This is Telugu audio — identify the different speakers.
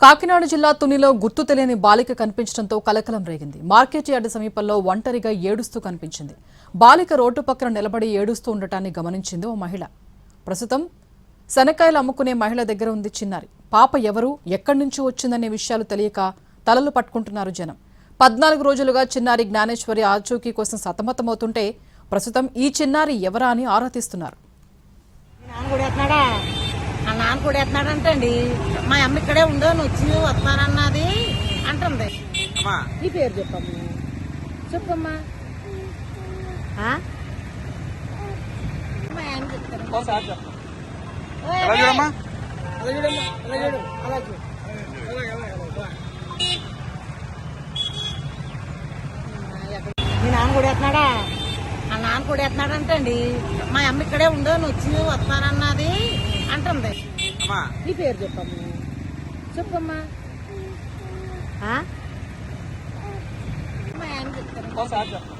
Speaker 1: కాకినాడ జిల్లా తునిలో గుర్తు తెలియని బాలిక కనిపించడంతో కలకలం రేగింది. మార్కెట్ యార్డు సమీపంలో ఒంటరిగా ఏడుస్తూ కనిపించింది. బాలిక రోడ్డు పక్కన నిలబడి ఏడుస్తూ ఉండటాన్ని గమనించింది ఓ మహిళ. ప్రస్తుతం శనక్కాయలు అమ్ముకునే మహిళ దగ్గర ఉంది చిన్నారి. పాప ఎవరు, ఎక్కడి నుంచి వచ్చిందనే విషయాలు తెలియక తలలు పట్టుకుంటున్నారు జనం. 14 రోజులుగా చిన్నారి జ్ఞానేశ్వరి ఆచూకీ కోసం సతమతమవుతుంటే ప్రస్తుతం ఈ చిన్నారి ఎవరా అని ఆరా తీస్తున్నారు.
Speaker 2: నాన్న కూడా ఎత్తున్నాడంటండి. మా అమ్మ ఇక్కడే ఉండో వచ్చి వస్తానన్నది అంటుంది. నీ పేరు చెప్పమ్మా, చెప్పమ్మా. మీ నాన్న కూడా ఎత్తున్నాడా? ఆ నాన్న కూడా ఎత్తున్నాడంటండి. మా అమ్మ ఇక్కడే ఉండో వచ్చి వస్తానన్నది అంటుంది. నీ పేరు చెప్పమ్మా, చెప్పమ్మా. మా ఆయన చెప్తాను.